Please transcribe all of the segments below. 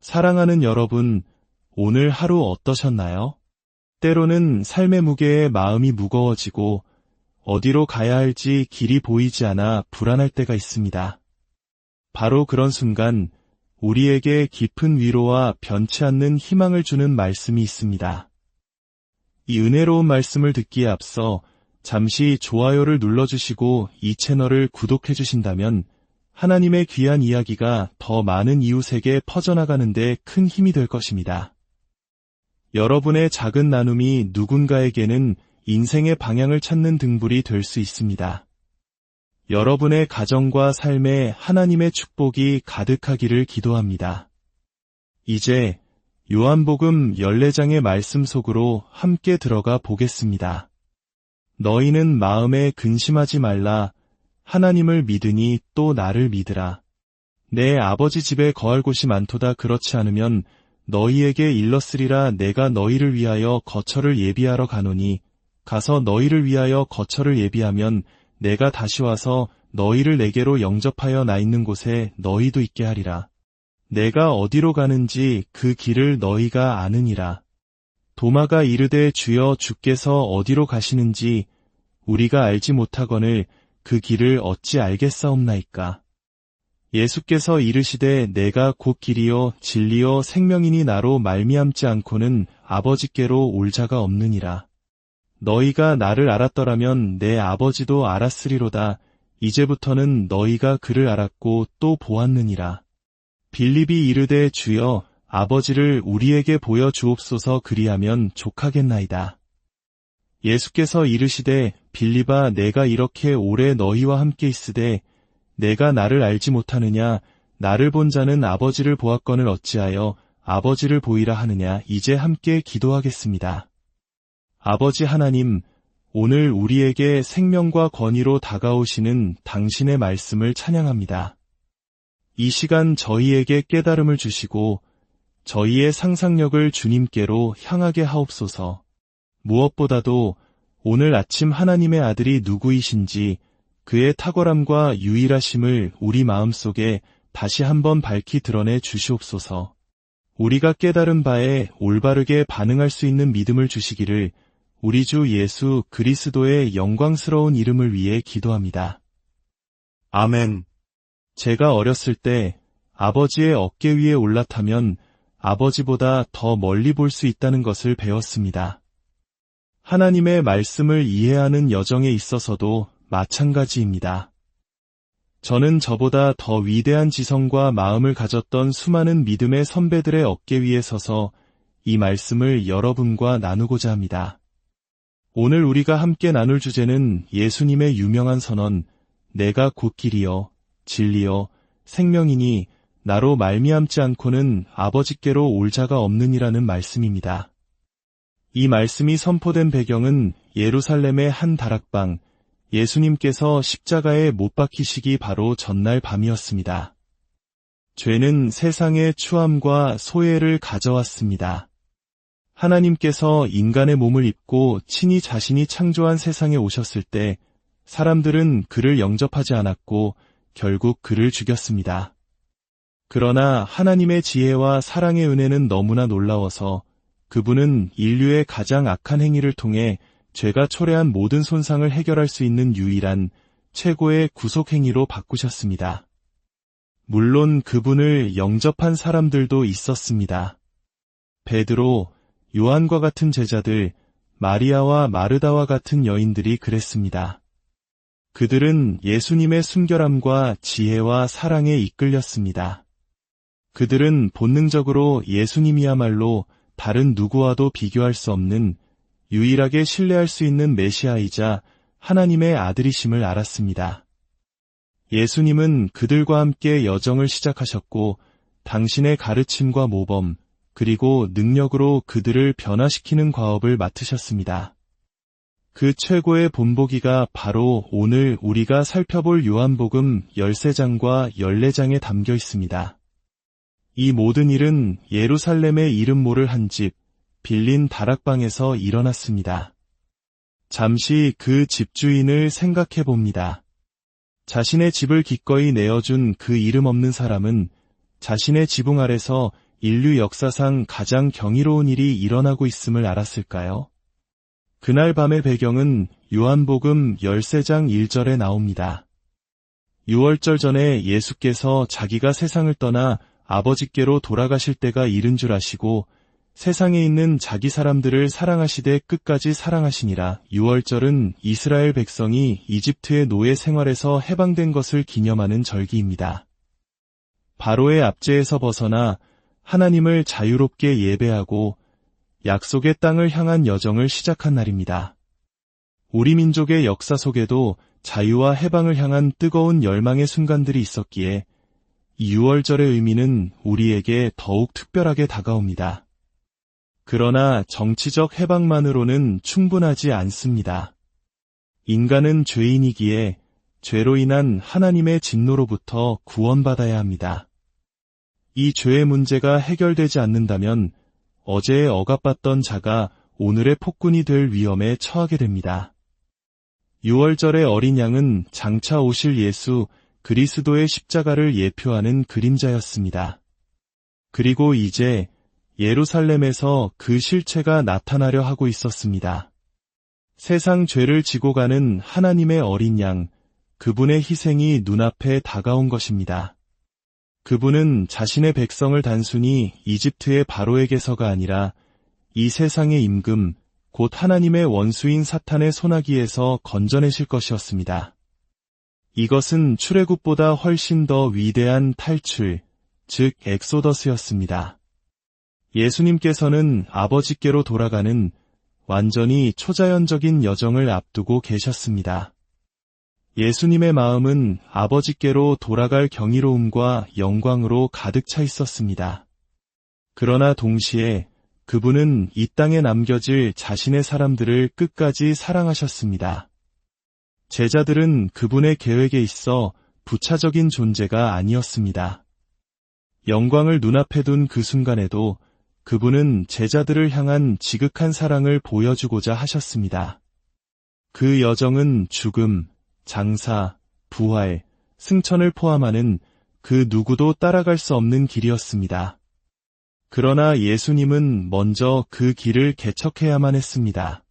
사랑하는 여러분, 오늘 하루 어떠셨나요? 때로는 삶의 무게에 마음이 무거워지고 어디로 가야 할지 길이 보이지 않아 불안할 때가 있습니다. 바로 그런 순간 우리에게 깊은 위로와 변치 않는 희망을 주는 말씀이 있습니다. 이 은혜로운 말씀을 듣기에 앞서 잠시 좋아요를 눌러주시고 이 채널을 구독해 주신다면 하나님의 귀한 이야기가 더 많은 이웃에게 퍼져나가는 데 큰 힘이 될 것입니다. 여러분의 작은 나눔이 누군가에게는 인생의 방향을 찾는 등불이 될 수 있습니다. 여러분의 가정과 삶에 하나님의 축복이 가득하기를 기도합니다. 이제 요한복음 14장의 말씀 속으로 함께 들어가 보겠습니다. 너희는 마음에 근심하지 말라. 하나님을 믿으니 또 나를 믿으라. 내 아버지 집에 거할 곳이 많도다. 그렇지 않으면 너희에게 일렀으리라. 내가 너희를 위하여 거처를 예비하러 가노니 가서 너희를 위하여 거처를 예비하면 내가 다시 와서 너희를 내게로 영접하여 나 있는 곳에 너희도 있게 하리라. 내가 어디로 가는지 그 길을 너희가 아느니라. 도마가 이르되 주여 주께서 어디로 가시는지 우리가 알지 못하거늘 그 길을 어찌 알겠사옵나이까. 예수께서 이르시되 내가 곧 길이요 진리요 생명이니 나로 말미암지 않고는 아버지께로 올 자가 없느니라. 너희가 나를 알았더라면 내 아버지도 알았으리로다. 이제부터는 너희가 그를 알았고 또 보았느니라. 빌립이 이르되 주여 아버지를 우리에게 보여주옵소서. 그리하면 족하겠나이다. 예수께서 이르시되 빌립아 내가 이렇게 오래 너희와 함께 있으되 내가 나를 알지 못하느냐. 나를 본 자는 아버지를 보았거늘 어찌하여 아버지를 보이라 하느냐. 이제 함께 기도하겠습니다. 아버지 하나님, 오늘 우리에게 생명과 권위로 다가오시는 당신의 말씀을 찬양합니다. 이 시간 저희에게 깨달음을 주시고 저희의 상상력을 주님께로 향하게 하옵소서. 무엇보다도 오늘 아침 하나님의 아들이 누구이신지 그의 탁월함과 유일하심을 우리 마음속에 다시 한번 밝히 드러내 주시옵소서. 우리가 깨달은 바에 올바르게 반응할 수 있는 믿음을 주시기를 우리 주 예수 그리스도의 영광스러운 이름을 위해 기도합니다. 아멘. 제가 어렸을 때 아버지의 어깨 위에 올라타면 아버지보다 더 멀리 볼 수 있다는 것을 배웠습니다. 하나님의 말씀을 이해하는 여정에 있어서도 마찬가지입니다. 저는 저보다 더 위대한 지성과 마음을 가졌던 수많은 믿음의 선배들의 어깨 위에 서서 이 말씀을 여러분과 나누고자 합니다. 오늘 우리가 함께 나눌 주제는 예수님의 유명한 선언, 내가 곧 길이요, 진리요, 생명이니 나로 말미암지 않고는 아버지께로 올 자가 없느니라는 말씀입니다. 이 말씀이 선포된 배경은 예루살렘의 한 다락방, 예수님께서 십자가에 못 박히시기 바로 전날 밤이었습니다. 죄는 세상의 추함과 소외를 가져왔습니다. 하나님께서 인간의 몸을 입고 친히 자신이 창조한 세상에 오셨을 때 사람들은 그를 영접하지 않았고 결국 그를 죽였습니다. 그러나 하나님의 지혜와 사랑의 은혜는 너무나 놀라워서 그분은 인류의 가장 악한 행위를 통해 죄가 초래한 모든 손상을 해결할 수 있는 유일한 최고의 구속행위로 바꾸셨습니다. 물론 그분을 영접한 사람들도 있었습니다. 베드로, 요한과 같은 제자들, 마리아와 마르다와 같은 여인들이 그랬습니다. 그들은 예수님의 순결함과 지혜와 사랑에 이끌렸습니다. 그들은 본능적으로 예수님이야말로 다른 누구와도 비교할 수 없는 유일하게 신뢰할 수 있는 메시아이자 하나님의 아들이심을 알았습니다. 예수님은 그들과 함께 여정을 시작하셨고 당신의 가르침과 모범 그리고 능력으로 그들을 변화시키는 과업을 맡으셨습니다. 그 최고의 본보기가 바로 오늘 우리가 살펴볼 요한복음 13장과 14장에 담겨 있습니다. 이 모든 일은 예루살렘의 이름 모를 한 집, 빌린 다락방에서 일어났습니다. 잠시 그 집주인을 생각해 봅니다. 자신의 집을 기꺼이 내어준 그 이름 없는 사람은 자신의 지붕 아래서 인류 역사상 가장 경이로운 일이 일어나고 있음을 알았을까요? 그날 밤의 배경은 요한복음 13장 1절에 나옵니다. 유월절 전에 예수께서 자기가 세상을 떠나 아버지께로 돌아가실 때가 이른 줄 아시고 세상에 있는 자기 사람들을 사랑하시되 끝까지 사랑하시니라. 유월절은 이스라엘 백성이 이집트의 노예 생활에서 해방된 것을 기념하는 절기입니다. 바로의 압제에서 벗어나 하나님을 자유롭게 예배하고 약속의 땅을 향한 여정을 시작한 날입니다. 우리 민족의 역사 속에도 자유와 해방을 향한 뜨거운 열망의 순간들이 있었기에 이 유월절의 의미는 우리에게 더욱 특별하게 다가옵니다. 그러나 정치적 해방만으로는 충분하지 않습니다. 인간은 죄인이기에 죄로 인한 하나님의 진노로부터 구원받아야 합니다. 이 죄의 문제가 해결되지 않는다면 어제의 억압받던 자가 오늘의 폭군이 될 위험에 처하게 됩니다. 유월절의 어린 양은 장차 오실 예수 그리스도의 십자가를 예표하는 그림자였습니다. 그리고 이제 예루살렘에서 그 실체가 나타나려 하고 있었습니다. 세상 죄를 지고 가는 하나님의 어린 양, 그분의 희생이 눈앞에 다가온 것입니다. 그분은 자신의 백성을 단순히 이집트의 바로에게서가 아니라 이 세상의 임금, 곧 하나님의 원수인 사탄의 소나기에서 건져내실 것이었습니다. 이것은 출애굽보다 훨씬 더 위대한 탈출, 즉 엑소더스였습니다. 예수님께서는 아버지께로 돌아가는 완전히 초자연적인 여정을 앞두고 계셨습니다. 예수님의 마음은 아버지께로 돌아갈 경이로움과 영광으로 가득 차 있었습니다. 그러나 동시에 그분은 이 땅에 남겨질 자신의 사람들을 끝까지 사랑하셨습니다. 제자들은 그분의 계획에 있어 부차적인 존재가 아니었습니다. 영광을 눈앞에 둔 그 순간에도 그분은 제자들을 향한 지극한 사랑을 보여주고자 하셨습니다. 그 여정은 죽음, 장사, 부활, 승천을 포함하는 그 누구도 따라갈 수 없는 길이었습니다. 그러나 예수님은 먼저 그 길을 개척해야만 했습니다.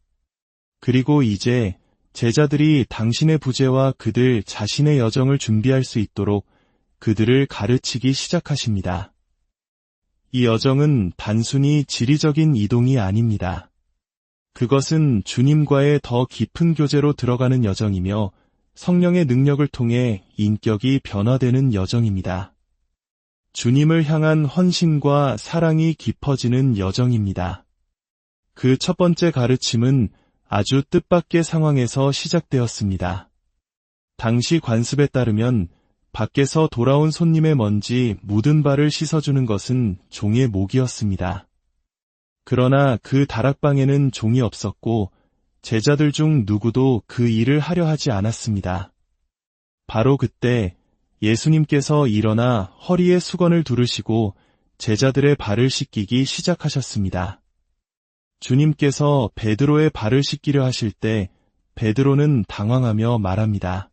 그리고 이제 제자들이 당신의 부재와 그들 자신의 여정을 준비할 수 있도록 그들을 가르치기 시작하십니다. 이 여정은 단순히 지리적인 이동이 아닙니다. 그것은 주님과의 더 깊은 교제로 들어가는 여정이며 성령의 능력을 통해 인격이 변화되는 여정입니다. 주님을 향한 헌신과 사랑이 깊어지는 여정입니다. 그 첫 번째 가르침은 아주 뜻밖의 상황에서 시작되었습니다. 당시 관습에 따르면 밖에서 돌아온 손님의 먼지 묻은 발을 씻어주는 것은 종의 몫이었습니다. 그러나 그 다락방에는 종이 없었고 제자들 중 누구도 그 일을 하려 하지 않았습니다. 바로 그때 예수님께서 일어나 허리에 수건을 두르시고 제자들의 발을 씻기기 시작하셨습니다. 주님께서 베드로의 발을 씻기려 하실 때 베드로는 당황하며 말합니다.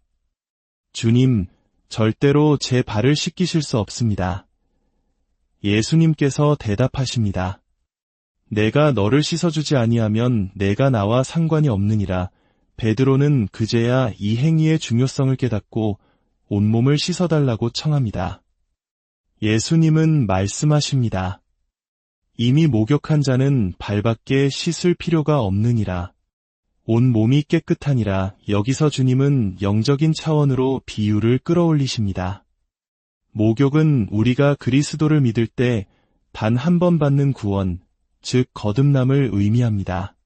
주님, 절대로 제 발을 씻기실 수 없습니다. 예수님께서 대답하십니다. 내가 너를 씻어주지 아니하면 내가 나와 상관이 없느니라. 베드로는 그제야 이 행위의 중요성을 깨닫고 온몸을 씻어달라고 청합니다. 예수님은 말씀하십니다. 이미 목욕한 자는 발밖에 씻을 필요가 없느니라. 온 몸이 깨끗하니라. 여기서 주님은 영적인 차원으로 비유를 끌어올리십니다. 목욕은 우리가 그리스도를 믿을 때 단 한 번 받는 구원, 즉 거듭남을 의미합니다.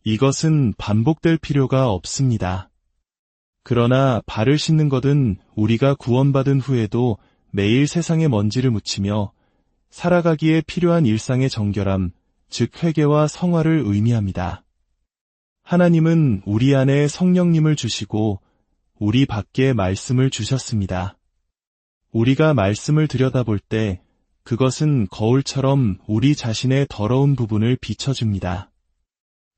이것은 반복될 필요가 없습니다. 그러나 발을 씻는 것은 우리가 구원받은 후에도 매일 세상의 먼지를 묻히며 살아가기에 필요한 일상의 정결함, 즉 회개와 성화를 의미합니다. 하나님은 우리 안에 성령님을 주시고 우리 밖에 말씀을 주셨습니다. 우리가 말씀을 들여다볼 때 그것은 거울처럼 우리 자신의 더러운 부분을 비춰줍니다.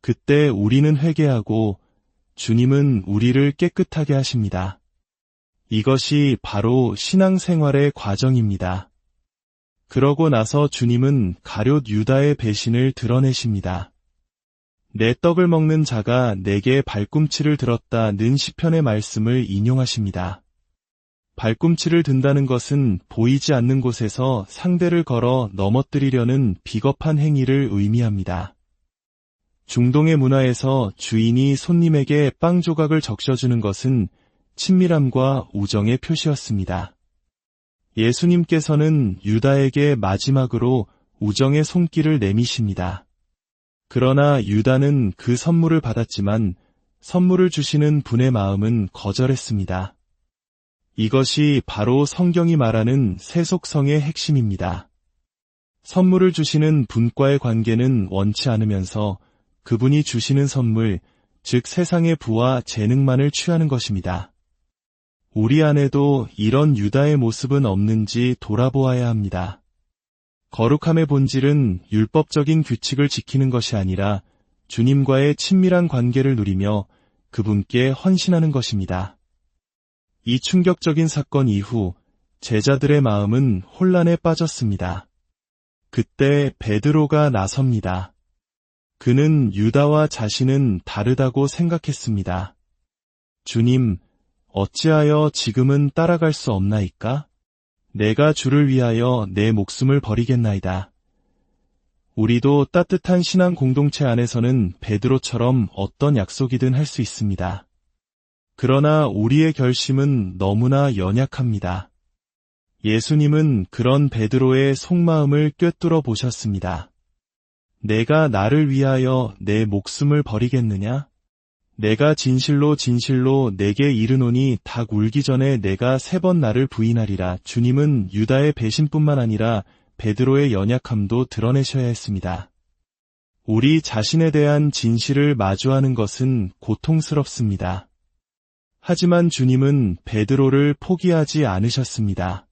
그때 우리는 회개하고 주님은 우리를 깨끗하게 하십니다. 이것이 바로 신앙생활의 과정입니다. 그러고 나서 주님은 가룟 유다의 배신을 드러내십니다. 내 떡을 먹는 자가 내게 발꿈치를 들었다는 시편의 말씀을 인용하십니다. 발꿈치를 든다는 것은 보이지 않는 곳에서 상대를 걸어 넘어뜨리려는 비겁한 행위를 의미합니다. 중동의 문화에서 주인이 손님에게 빵 조각을 적셔주는 것은 친밀함과 우정의 표시였습니다. 예수님께서는 유다에게 마지막으로 우정의 손길을 내미십니다. 그러나 유다는 그 선물을 받았지만 선물을 주시는 분의 마음은 거절했습니다. 이것이 바로 성경이 말하는 세속성의 핵심입니다. 선물을 주시는 분과의 관계는 원치 않으면서 그분이 주시는 선물, 즉 세상의 부와 재능만을 취하는 것입니다. 우리 안에도 이런 유다의 모습은 없는지 돌아보아야 합니다. 거룩함의 본질은 율법적인 규칙을 지키는 것이 아니라 주님과의 친밀한 관계를 누리며 그분께 헌신하는 것입니다. 이 충격적인 사건 이후 제자들의 마음은 혼란에 빠졌습니다. 그때 베드로가 나섭니다. 그는 유다와 자신은 다르다고 생각했습니다. 주님, 어찌하여 지금은 따라갈 수 없나이까? 내가 주를 위하여 내 목숨을 버리겠나이다. 우리도 따뜻한 신앙 공동체 안에서는 베드로처럼 어떤 약속이든 할 수 있습니다. 그러나 우리의 결심은 너무나 연약합니다. 예수님은 그런 베드로의 속마음을 꿰뚫어 보셨습니다. 내가 나를 위하여 내 목숨을 버리겠느냐? 내가 진실로 진실로 내게 이르노니 닭 울기 전에 내가 3번 나를 부인하리라. 주님은 유다의 배신뿐만 아니라 베드로의 연약함도 드러내셔야 했습니다. 우리 자신에 대한 진실을 마주하는 것은 고통스럽습니다. 하지만 주님은 베드로를 포기하지 않으셨습니다.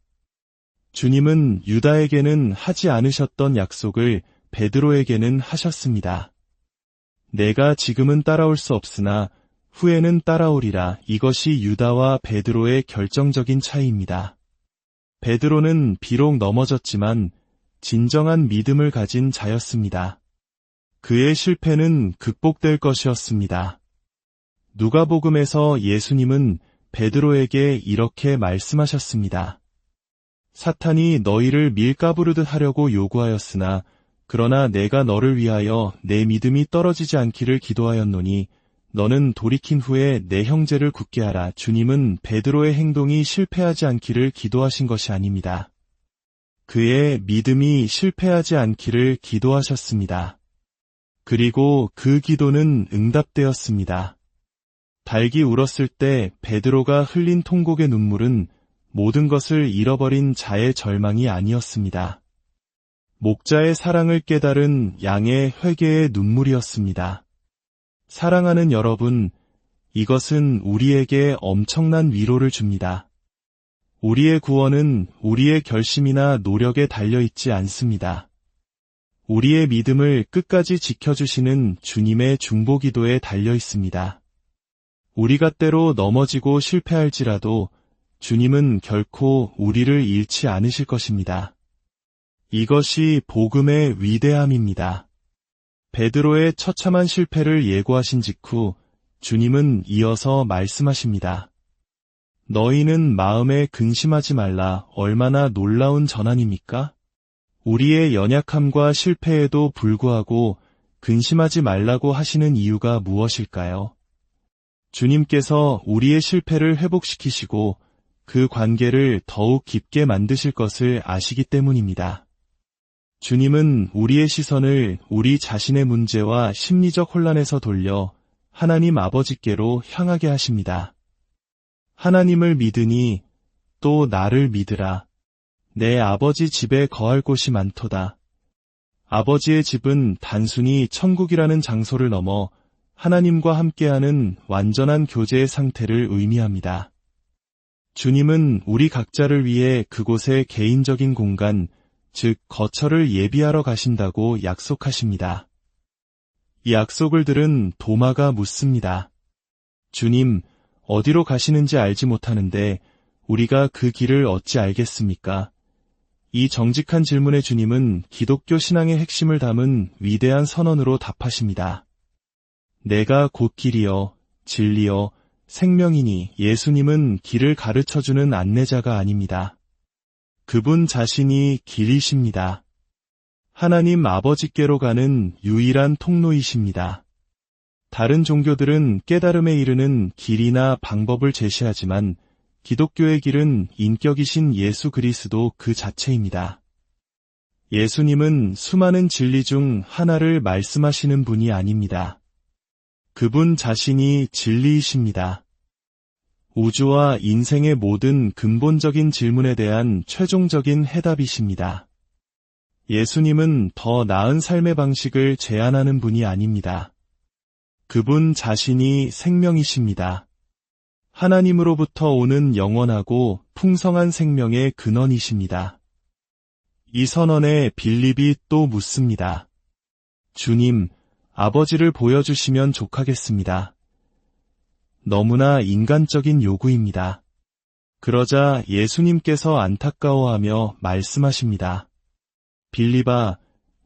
주님은 유다에게는 하지 않으셨던 약속을 베드로에게는 하셨습니다. 내가 지금은 따라올 수 없으나 후에는 따라오리라. 이것이 유다와 베드로의 결정적인 차이입니다. 베드로는 비록 넘어졌지만 진정한 믿음을 가진 자였습니다. 그의 실패는 극복될 것이었습니다. 누가복음에서 예수님은 베드로에게 이렇게 말씀하셨습니다. 사탄이 너희를 밀가부르듯 하려고 요구하였으나 그러나 내가 너를 위하여 내 믿음이 떨어지지 않기를 기도하였노니 너는 돌이킨 후에 내 형제를 굳게 하라. 주님은 베드로의 행동이 실패하지 않기를 기도하신 것이 아닙니다. 그의 믿음이 실패하지 않기를 기도하셨습니다. 그리고 그 기도는 응답되었습니다. 닭이 울었을 때 베드로가 흘린 통곡의 눈물은 모든 것을 잃어버린 자의 절망이 아니었습니다. 목자의 사랑을 깨달은 양의 회개의 눈물이었습니다. 사랑하는 여러분, 이것은 우리에게 엄청난 위로를 줍니다. 우리의 구원은 우리의 결심이나 노력에 달려있지 않습니다. 우리의 믿음을 끝까지 지켜주시는 주님의 중보기도에 달려있습니다. 우리가 때로 넘어지고 실패할지라도 주님은 결코 우리를 잃지 않으실 것입니다. 이것이 복음의 위대함입니다. 베드로의 처참한 실패를 예고하신 직후 주님은 이어서 말씀하십니다. 너희는 마음에 근심하지 말라. 얼마나 놀라운 전환입니까? 우리의 연약함과 실패에도 불구하고 근심하지 말라고 하시는 이유가 무엇일까요? 주님께서 우리의 실패를 회복시키시고 그 관계를 더욱 깊게 만드실 것을 아시기 때문입니다. 주님은 우리의 시선을 우리 자신의 문제와 심리적 혼란에서 돌려 하나님 아버지께로 향하게 하십니다. 하나님을 믿으니 또 나를 믿으라. 내 아버지 집에 거할 곳이 많도다. 아버지의 집은 단순히 천국이라는 장소를 넘어 하나님과 함께하는 완전한 교제의 상태를 의미합니다. 주님은 우리 각자를 위해 그곳에 개인적인 공간, 즉 거처를 예비하러 가신다고 약속하십니다. 이 약속을 들은 도마가 묻습니다. 주님, 어디로 가시는지 알지 못하는데 우리가 그 길을 어찌 알겠습니까? 이 정직한 질문에 주님은 기독교 신앙의 핵심을 담은 위대한 선언으로 답하십니다. 내가 곧 길이요, 진리요, 생명이니. 예수님은 길을 가르쳐주는 안내자가 아닙니다. 그분 자신이 길이십니다. 하나님 아버지께로 가는 유일한 통로이십니다. 다른 종교들은 깨달음에 이르는 길이나 방법을 제시하지만 기독교의 길은 인격이신 예수 그리스도 그 자체입니다. 예수님은 수많은 진리 중 하나를 말씀하시는 분이 아닙니다. 그분 자신이 진리이십니다. 우주와 인생의 모든 근본적인 질문에 대한 최종적인 해답이십니다. 예수님은 더 나은 삶의 방식을 제안하는 분이 아닙니다. 그분 자신이 생명이십니다. 하나님으로부터 오는 영원하고 풍성한 생명의 근원이십니다. 이 선언에 빌립이 또 묻습니다. 주님, 아버지를 보여주시면 족하겠습니다. 너무나 인간적인 요구입니다. 그러자 예수님께서 안타까워하며 말씀하십니다. 빌립아,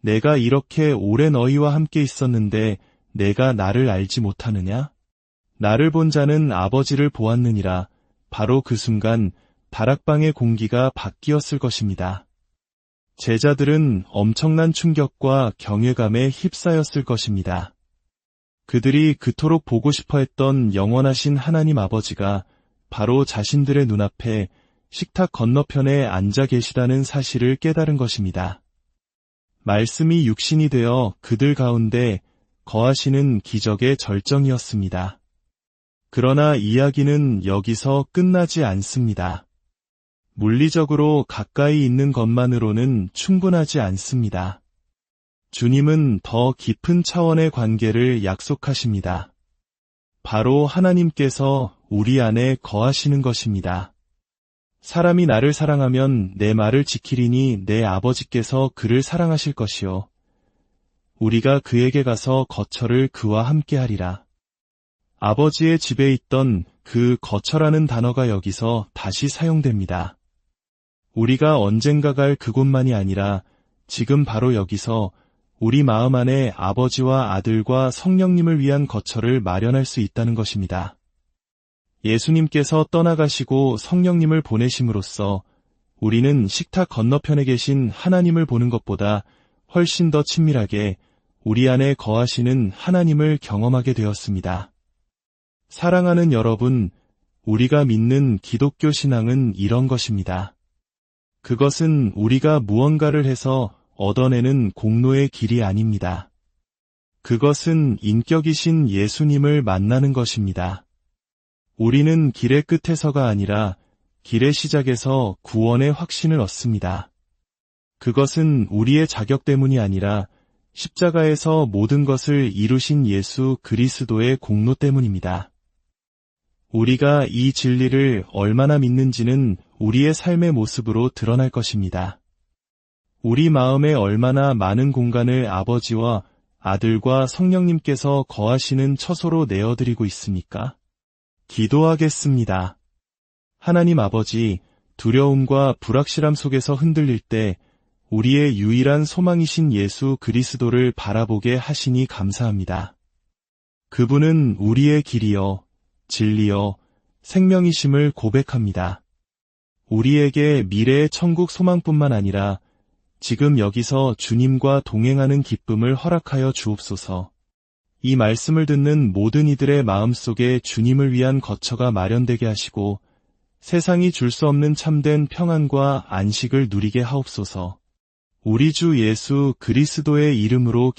내가 이렇게 오래 너희와 함께 있었는데 내가 나를 알지 못하느냐? 나를 본 자는 아버지를 보았느니라. 바로 그 순간 다락방의 공기가 바뀌었을 것입니다. 제자들은 엄청난 충격과 경외감에 휩싸였을 것입니다. 그들이 그토록 보고 싶어 했던 영원하신 하나님 아버지가 바로 자신들의 눈앞에 식탁 건너편에 앉아 계시다는 사실을 깨달은 것입니다. 말씀이 육신이 되어 그들 가운데 거하시는 기적의 절정이었습니다. 그러나 이야기는 여기서 끝나지 않습니다. 물리적으로 가까이 있는 것만으로는 충분하지 않습니다. 주님은 더 깊은 차원의 관계를 약속하십니다. 바로 하나님께서 우리 안에 거하시는 것입니다. 사람이 나를 사랑하면 내 말을 지키리니 내 아버지께서 그를 사랑하실 것이요. 우리가 그에게 가서 거처를 그와 함께 하리라. 아버지의 집에 있던 그 거처라는 단어가 여기서 다시 사용됩니다. 우리가 언젠가 갈 그곳만이 아니라 지금 바로 여기서 우리 마음 안에 아버지와 아들과 성령님을 위한 거처를 마련할 수 있다는 것입니다. 예수님께서 떠나가시고 성령님을 보내심으로써 우리는 식탁 건너편에 계신 하나님을 보는 것보다 훨씬 더 친밀하게 우리 안에 거하시는 하나님을 경험하게 되었습니다. 사랑하는 여러분, 우리가 믿는 기독교 신앙은 이런 것입니다. 그것은 우리가 무언가를 해서 얻어내는 공로의 길이 아닙니다. 그것은 인격이신 예수님을 만나는 것입니다. 우리는 길의 끝에서가 아니라 길의 시작에서 구원의 확신을 얻습니다. 그것은 우리의 자격 때문이 아니라 십자가에서 모든 것을 이루신 예수 그리스도의 공로 때문입니다. 우리가 이 진리를 얼마나 믿는지는 우리의 삶의 모습으로 드러날 것입니다. 우리 마음에 얼마나 많은 공간을 아버지와 아들과 성령님께서 거하시는 처소로 내어드리고 있습니까? 기도하겠습니다. 하나님 아버지, 두려움과 불확실함 속에서 흔들릴 때 우리의 유일한 소망이신 예수 그리스도를 바라보게 하시니 감사합니다. 그분은 우리의 길이요, 진리요, 생명이심을 고백합니다. 우리에게 미래의 천국 소망뿐만 아니라 지금 여기서 주님과 동행하는 기쁨을 허락하여 주옵소서. 이 말씀을 듣는 모든 이들의 마음속에 주님을 위한 거처가 마련되게 하시고 세상이 줄 수 없는 참된 평안과 안식을 누리게 하옵소서. 우리 주 예수 그리스도의 이름으로